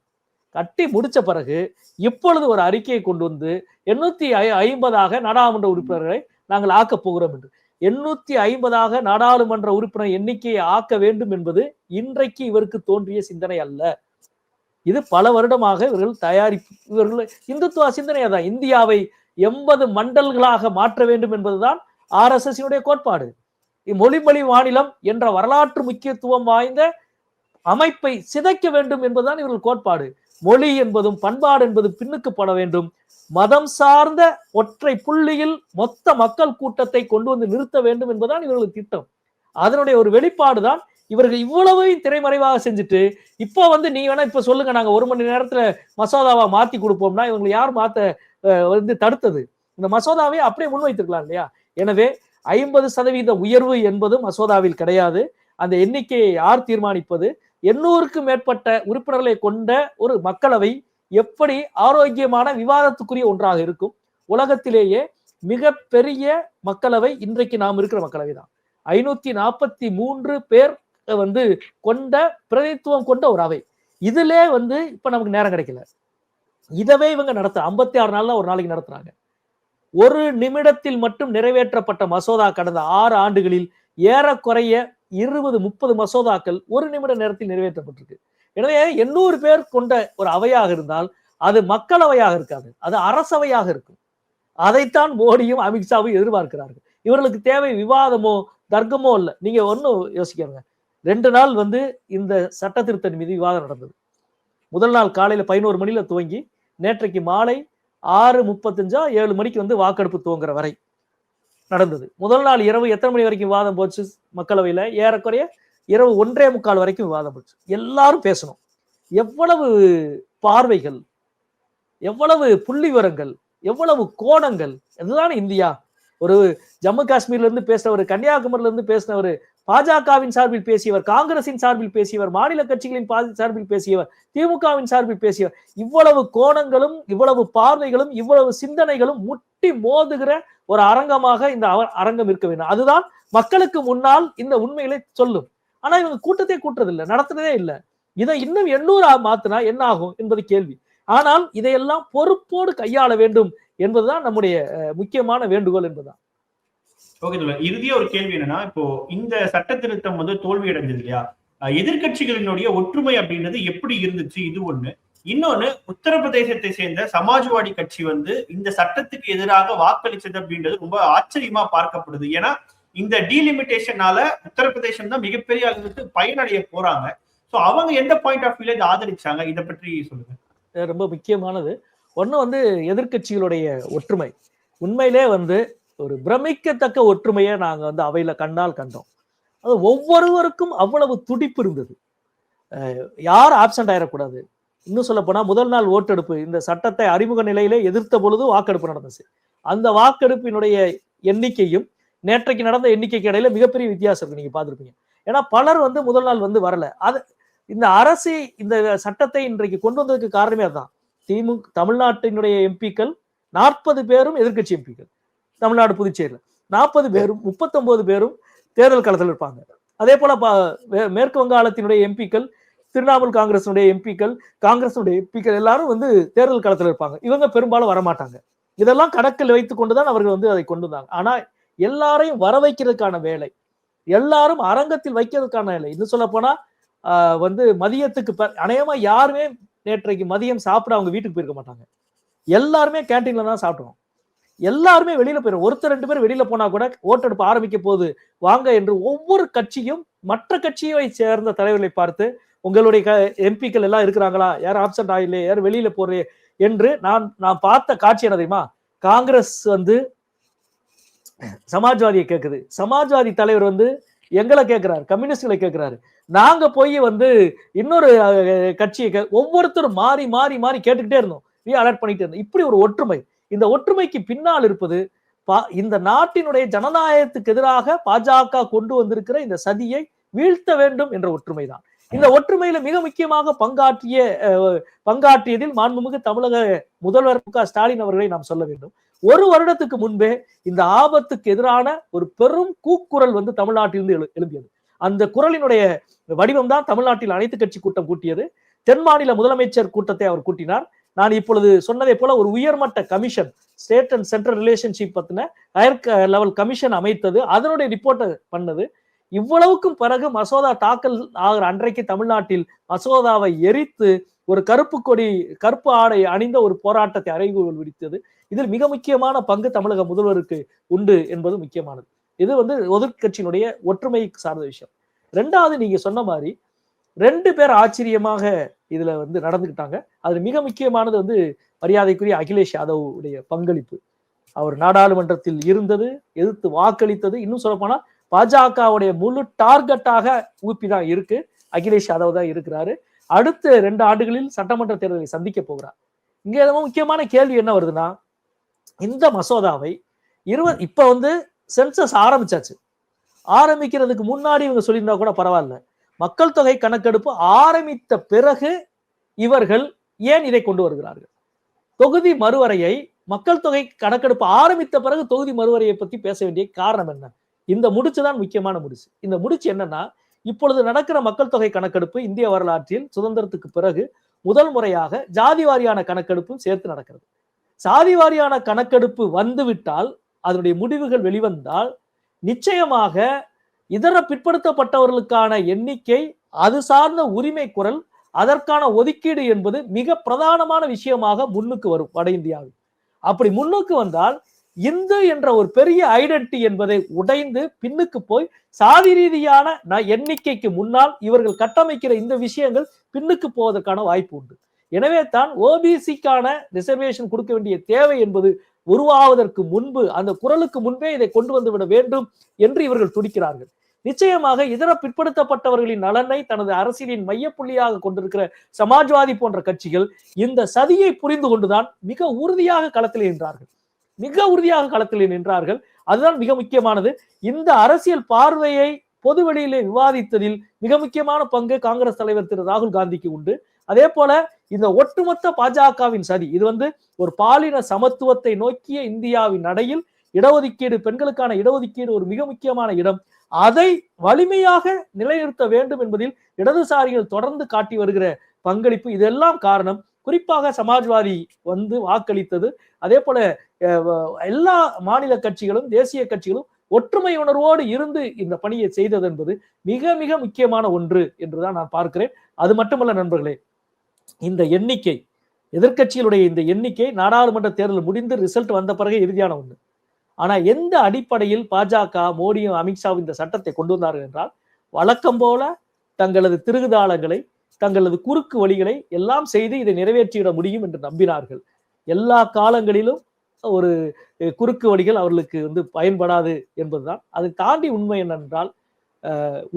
C: கட்டி முடிச்ச பிறகு இப்பொழுது ஒரு அறிக்கையை கொண்டு வந்து 850 நாடாளுமன்ற உறுப்பினர்களை நாங்கள் ஆக்கப் போகிறோம் என்று. 850 நாடாளுமன்ற உறுப்பினர் எண்ணிக்கையை ஆக்க வேண்டும் என்பது இன்றைக்கு இவருக்கு தோன்றிய சிந்தனை அல்ல. இது பல வருடமாக இவர்கள் இந்துத்துவ சிந்தனையா தான். இந்தியாவை 80 மண்டல்களாக மாற்ற வேண்டும் என்பதுதான் RSS கோட்பாடு. மொழி மாநிலம் என்ற வரலாற்று முக்கியத்துவம் வாய்ந்த அமைப்பை சிதைக்க வேண்டும் என்பதுதான் இவர்கள் கோட்பாடு. மொழி என்பதும் பண்பாடு என்பது பின்னுக்குப்பட வேண்டும். மதம் சார்ந்த ஒற்றை புள்ளியில் மொத்த மக்கள் கூட்டத்தை கொண்டு வந்து நிறுத்த வேண்டும் என்பதுதான் இவர்களுக்கு திட்டம். அதனுடைய ஒரு வெளிப்பாடுதான் இவர்கள் இவ்வளவையும் திரைமறைவாக செஞ்சுட்டு இப்போ வந்து நீ வேணா இப்ப சொல்லுங்க, நாங்க 1 மணி நேரத்துல மசோதாவை மாத்தி கொடுப்போம்னா இவங்களை யார் மாத்த வந்து தடுத்தது? இந்த மசோதாவை அப்படியே முன்வைத்திருக்கலாம் இல்லையா? எனவே 50% உயர்வு என்பது மசோதாவில் கிடையாது. அந்த எண்ணிக்கையை யார் தீர்மானிப்பது? 800க்கும் மேற்பட்ட உறுப்பினர்களை கொண்ட ஒரு மக்களவை எப்படி ஆரோக்கியமான விவாதத்துக்குரிய ஒன்றாக இருக்கும்? உலகத்திலேயே மிக பெரிய மக்களவை இன்றைக்கு நாம் இருக்கிற மக்களவை தான். 543 பேர் வந்து கொண்ட பிரதித்துவம் கொண்ட ஒரு அவை. இதுல வந்து இப்ப நமக்கு நேரம் கிடைக்கல. இதவே இவங்க நடத்த 56 நாள்ல ஒரு நாளைக்கு நடத்துறாங்க. 1 நிமிடத்தில் மட்டும் நிறைவேற்றப்பட்ட மசோதா கடந்த 6 ஆண்டுகளில் ஏறக்குறைய 20-30 மசோதாக்கள் 1 நிமிட நேரத்தில் நிறைவேற்றப்பட்டிருக்கு. எனவே 800 பேர் கொண்ட ஒரு அவையாக இருந்தால் அது மக்களவையாக இருக்காது, அது அரசவையாக இருக்கும். அதைத்தான் மோடியும் அமித்ஷாவும் எதிர்பார்க்கிறார்கள். இவர்களுக்கு தேவை விவாதமோ தர்க்கமோ இல்ல. நீங்க ஒன்னும் யோசிக்காங்க. 2 நாள் வந்து இந்த சட்ட திருத்தம் மீது விவாதம் நடந்தது. முதல் நாள் காலையில 11 மணில துவங்கி நேற்றைக்கு மாலை 6:35 7 மணிக்கு வந்து வாக்கெடுப்பு துவங்குற வரை நடந்தது. முதல் நாள் இரவு எத்தனை மணி வரைக்கும் விவாதம் போச்சு மக்களவையில? ஏறக்குறைய இரவு 1:45 வரைக்கும் விவாதம் போச்சு. எல்லாரும் பேசணும். எவ்வளவு பார்வைகள், எவ்வளவு புள்ளி விவரங்கள், எவ்வளவு கோணங்கள். இதுதான் இந்தியா. ஒரு ஜம்மு காஷ்மீர்ல இருந்து பேசினவர், கன்னியாகுமரியில இருந்து பேசினவர், பாஜகவின் சார்பில் பேசியவர், காங்கிரசின் சார்பில் பேசியவர், மாநில கட்சிகளின் சார்பில் பேசியவர், திமுகவின் சார்பில் பேசியவர், இவ்வளவு கோணங்களும் இவ்வளவு பார்வைகளும் இவ்வளவு சிந்தனைகளும் முட்டி மோதுகிற ஒரு அரங்கமாக இந்த அரங்கம் இருக்க வேண்டும். அதுதான் மக்களுக்கு முன்னால் இந்த உண்மைகளை சொல்லும். ஆனா இவங்க கூட்டத்தை கூட்டுறதில்லை, நடத்துறதே இல்லை. இதை இன்னும் 800 மாத்தினா என்ன ஆகும் என்பது கேள்வி. ஆனால் இதையெல்லாம் பொறுப்போடு கையாள வேண்டும் என்பதுதான் நம்முடைய முக்கியமான வேண்டுகோள் என்பதுதான்.
B: ஓகே, இறுதியா ஒரு கேள்வி என்னன்னா, இப்போ இந்த சட்ட திருத்தம் வந்து தோல்வி அடைஞ்சது இல்லையா, எதிர்கட்சிகளினுடைய ஒற்றுமை அப்படின்றது எப்படி இருந்துச்சு? இது ஒண்ணு. இன்னொன்னு, உத்தரப்பிரதேசத்தை சேர்ந்த சமாஜ்வாடி கட்சி வந்து இந்த சட்டத்துக்கு எதிராக வாக்களிச்சது அப்படின்றது ரொம்ப ஆச்சரியமா பார்க்கப்படுது. ஏன்னா இந்த டீலிமிட்டேஷனால உத்தரப்பிரதேசம் தான் மிகப்பெரிய அளவுக்கு பயனடைய போறாங்க. சோ அவங்க எந்த பாயிண்ட் ஆஃப் வியூல இதை ஆதரிச்சாங்க? இதை பற்றி சொல்லுங்க.
C: ரொம்ப முக்கியமானது. ஒண்ணு வந்து எதிர்கட்சிகளுடைய ஒற்றுமை. உண்மையிலே வந்து ஒரு பிரமிக்கத்தக்க ஒற்றுமையை நாங்க வந்து அவையில கண்டால் கண்டோம். அது ஒவ்வொருவருக்கும் அவ்வளவு துடிப்பு இருந்தது. யார் ஆப்சென்ட் ஆயிடக்கூடாது. இன்னும் சொல்ல போனா முதல் நாள் ஓட்டெடுப்பு, இந்த சட்டத்தை அறிமுக நிலையிலே எதிர்த்த பொழுது வாக்கெடுப்பு நடந்துச்சு. அந்த வாக்கெடுப்பினுடைய எண்ணிக்கையும் நேற்றைக்கு நடந்த எண்ணிக்கைக்கு இடையில மிகப்பெரிய வித்தியாசம் இருக்கு. நீங்க பார்த்திருப்பீங்க. ஏன்னா பலர் வந்து முதல் நாள் வந்து வரல. இந்த அரசு இந்த சட்டத்தை இன்றைக்கு கொண்டு வந்ததுக்கு காரணமே அதுதான். தமிழ்நாட்டினுடைய எம்பிக்கள் 40 பேரும் எதிர்கட்சி எம்பிக்கள், தமிழ்நாடு புதுச்சேரியில் 40 பேரும் 39 பேரும் தேர்தல் களத்தில் இருப்பாங்க. அதே போல மேற்கு வங்காளத்தினுடைய எம்பிக்கள், திரிணாமுல் காங்கிரஸினுடைய எம்பிக்கள், காங்கிரஸுடைய எம்பிக்கள் எல்லாரும் தேர்தல் களத்தில் இருப்பாங்க. இவங்க பெரும்பாலும் வரமாட்டாங்க. இதெல்லாம் கணக்கில் வைத்துக் கொண்டுதான் அவர்கள் அதை கொண்டு வந்தாங்க. ஆனா எல்லாரையும் வர வைக்கிறதுக்கான வேலை, எல்லாரும் அரங்கத்தில் வைக்கிறதுக்கான வேலை. இன்னும் சொல்ல போனா மதியத்துக்கு அநேகமா யாருமே நேற்றைக்கு மதியம் சாப்பிட அவங்க வீட்டுக்கு போயிருக்க மாட்டாங்க. எல்லாருமே கேன்டீன்ல தான் சாப்பிட்டோம். எல்லாருமே வெளியில போயிடும். ஒருத்தர் 2 பேர் வெளியில போனா கூட ஓட்டெடுப்பு ஆரம்பிக்க போது வாங்க என்று ஒவ்வொரு கட்சியும் மற்ற கட்சியை சேர்ந்த தலைவர்களை பார்த்து, உங்களுடைய எம்பிக்கள் எல்லாம் இருக்கிறாங்களா, யாரும் ஆப்சென்ட் ஆகலையே, யாரும் வெளியில போறே என்று நான் பார்த்த காட்சி என்ன தெரியுமா? காங்கிரஸ் சமாஜ்வாதியை கேட்குது, சமாஜ்வாதி தலைவர் எங்களை கேட்கிறாரு, கம்யூனிஸ்டுகளை கேட்கிறாரு. நாங்க போய் இன்னொரு கட்சியை ஒவ்வொருத்தரும் மாறி மாறி மாறி கேட்டுக்கிட்டே இருந்தோம், அலர்ட் பண்ணிட்டே இருந்தோம். இப்படி ஒரு ஒற்றுமை. இந்த ஒற்றுமைக்கு பின்னால் இருப்பது இந்த நாட்டினுடைய ஜனநாயகத்துக்கு எதிராக பாஜக கொண்டு வந்திருக்கிற இந்த சதியை வீழ்த்த வேண்டும் என்ற ஒற்றுமை தான். இந்த ஒற்றுமையில மிக முக்கியமாக பங்காற்றியதில் மாண்புமிகு தமிழக முதல்வர் மு.க. ஸ்டாலின் அவர்களை நாம் சொல்ல வேண்டும். ஒரு வருடத்துக்கு முன்பே இந்த ஆபத்துக்கு எதிரான ஒரு பெரும் கூக்குரல் தமிழ்நாட்டிலிருந்து எழும்பியது. அந்த குரலினுடைய வடிவம் தான் தமிழ்நாட்டில் அனைத்து கட்சி கூட்டம் கூட்டியது. தென் மாநில முதலமைச்சர் கூட்டத்தை அவர் கூட்டினார். நான் இப்பொழுது சொன்னதை போல ஒரு உயர்மட்ட commission, state and central relationship பத்தின ஹையர் லெவல் கமிஷன் அமைத்தது, அதனுடைய ரிப்போர்ட்டை பண்ணது. இவ்வளவுக்கும் பிறகு மசோதா தாக்கல் ஆகிற அன்றைக்கு தமிழ்நாட்டில் மசோதாவை எரித்து ஒரு கருப்பு ஆடை அணிந்த ஒரு போராட்டத்தை அறைகூவல் விடுத்தது. இதில் மிக முக்கியமான பங்கு தமிழக முதல்வருக்கு உண்டு என்பது முக்கியமானது. இது எதிர்க்கட்சியினுடைய ஒற்றுமை சார்ந்த விஷயம். 2வது, நீங்க சொன்ன மாதிரி 2 பேர் ஆச்சரியமாக இதுல நடந்துக்கிட்டாங்க. அது மிக முக்கியமானது மரியாதைக்குரிய அகிலேஷ் யாதவ் உடைய பங்களிப்பு. அவர் நாடாளுமன்றத்தில் இருந்தது, எதிர்த்து வாக்களித்தது. இன்னும் சொல்ல போனா பாஜகவுடைய முழு டார்கெட்டாக ஊபி தான் இருக்கு, அகிலேஷ் யாதவ் தான் இருக்கிறாரு. அடுத்த 2 ஆண்டுகளில் சட்டமன்ற தேர்தலை சந்திக்க போகிறார். இங்க முக்கியமான கேள்வி என்ன வருதுன்னா, இந்த மசோதாவை இப்ப சென்சஸ் ஆரம்பிச்சாச்சு. ஆரம்பிக்கிறதுக்கு முன்னாடி இவங்க சொல்லியிருந்தா கூட பரவாயில்ல. மக்கள் தொகை கணக்கெடுப்பு ஆரம்பித்த பிறகு இவர்கள் ஏன் இதை கொண்டு வருகிறார்கள்? தொகுதி மறுவரையை மக்கள் தொகை கணக்கெடுப்பு ஆரம்பித்த பிறகு தொகுதி மறுவரையை பத்தி பேச வேண்டிய காரணம் என்ன? இந்த முடிச்சுதான் முக்கியமான முடிச்சு. இந்த முடிச்சு என்னன்னா, இப்பொழுது நடக்கிற மக்கள் தொகை கணக்கெடுப்பு இந்திய வரலாற்றில் சுதந்திரத்துக்கு பிறகு முதல் முறையாக ஜாதி வாரியான கணக்கெடுப்பும் சேர்த்து நடக்கிறது. சாதி வாரியான கணக்கெடுப்பு வந்துவிட்டால், அதனுடைய முடிவுகள் வெளிவந்தால் நிச்சயமாக இதர பிற்படுத்தப்பட்டவர்களுக்கான எண்ணிக்கை, அது சார்ந்த உரிமை குரல், அதற்கான ஒதுக்கீடு என்பது மிக பிரதானமான விஷயமாக முன்னுக்கு வரும் வட இந்தியாவில். அப்படி முன்னுக்கு வந்தால் இந்து என்ற ஒரு பெரிய ஐடென்டிட்டி என்பதை உடைந்து பின்னுக்கு போய் சாதி ரீதியான எண்ணிக்கைக்கு முன்னால் இவர்கள் கட்டமைக்கிற இந்த விஷயங்கள் பின்னுக்கு போவதற்கான வாய்ப்பு உண்டு. எனவே தான் ஓபிசிக்கான ரிசர்வேஷன் கொடுக்க வேண்டிய தேவை என்பது உருவாவதற்கு முன்பு, அந்த குரலுக்கு முன்பே இதை கொண்டு வந்து விட வேண்டும் என்று இவர்கள் துடிக்கிறார்கள். நிச்சயமாக இதர பிற்படுத்தப்பட்டவர்களின் நலனை தனது அரசியலின் மையப்புள்ளியாக கொண்டிருக்கிற சமாஜ்வாதி போன்ற கட்சிகள் இந்த சதியை புரிந்து கொண்டுதான் மிக உறுதியாக களத்தில் நின்றார்கள். அதுதான் மிக முக்கியமானது. இந்த அரசியல் பார்வையை பொதுவெளியிலே விவாதித்ததில் மிக முக்கியமான பங்கு காங்கிரஸ் தலைவர் திரு ராகுல் காந்திக்கு உண்டு. அதே போல இந்த ஒட்டுமொத்த பாஜகவின் சதி, இது ஒரு பாலின சமத்துவத்தை நோக்கிய இந்தியாவின் நடையில் இடஒதுக்கீடு, பெண்களுக்கான இடஒதுக்கீடு ஒரு மிக முக்கியமான இடம். அதை வலிமையாக நிலைநிறுத்த வேண்டும் என்பதில் இடதுசாரிகள் தொடர்ந்து காட்டி வருகிற பங்களிப்பு, இதெல்லாம் காரணம். குறிப்பாக சமாஜ்வாதி வாக்களித்தது. அதே போல எல்லா மாநில கட்சிகளும் தேசிய கட்சிகளும் ஒற்றுமை உணர்வோடு இருந்து இந்த பணியை செய்தது என்பது மிக மிக முக்கியமான ஒன்று என்றுதான் நான் பார்க்கிறேன். அது மட்டுமல்ல நண்பர்களே, இந்த எண்ணிக்கை, எதிர்கட்சிகளுடைய இந்த எண்ணிக்கை நாடாளுமன்ற தேர்தல் முடிந்து ரிசல்ட் வந்த பிறகு இறுதியான ஒன்று. ஆனா எந்த அடிப்படையில் பாஜக, மோடியும் அமித்ஷாவும் இந்த சட்டத்தை கொண்டு வந்தார்கள் என்றால், வழக்கம் போல தங்களது திருகுதாளங்களை, தங்களது குறுக்கு வழிகளை எல்லாம் செய்து இதை நிறைவேற்றிவிட முடியும் என்று நம்பினார்கள். எல்லா காலங்களிலும் ஒரு குறுக்கு வழிகள் அவர்களுக்கு பயன்படாது என்பதுதான். அதை தாண்டி உண்மை என்னென்றால்,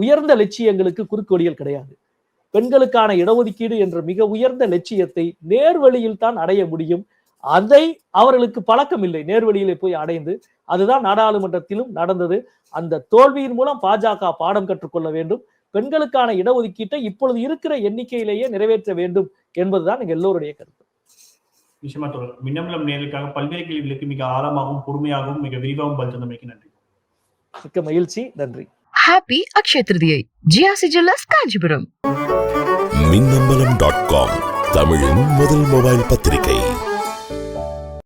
C: உயர்ந்த லட்சியங்களுக்கு குறுக்கு வழிகள் கிடையாது. பெண்களுக்கான இடஒதுக்கீடு என்ற மிக உயர்ந்த லட்சியத்தை நேர்வழியில் தான் அடைய முடியும். அதை அவர்களுக்கு பழக்கம் இல்லை நேர்வழியிலே போய் அடைந்து. அதுதான் நாடாளுமன்றத்திலும் நடந்தது. அந்த தோல்வியின் மூலம் பாஜக பாடம் கற்றுக்கொள்ள வேண்டும். பெண்களுக்கான இடஒதுக்கீட்டை இப்பொழுது இருக்கிற எண்ணிக்கையிலேயே நிறைவேற்ற வேண்டும் என்பதுதான் எங்க எல்லோருடைய கருத்து.
B: நிச்சயமா தோழர். மின்னம்பலம் நேர்களுக்காக பல்வேறு கேள்விகளுக்கு மிக ஆழமாகவும் பொறுமையாகவும் மிக விரிவாகவும் பதில் தந்தமைக்கு நன்றி.
C: மிக்க மகிழ்ச்சி, நன்றி.
A: Happy Akshaya Trithiyai. GRC Jewellers, Kanchipuram.
D: மின்னம்பலம்.com தமிழின் முதல் மொபைல் பத்திரிகை.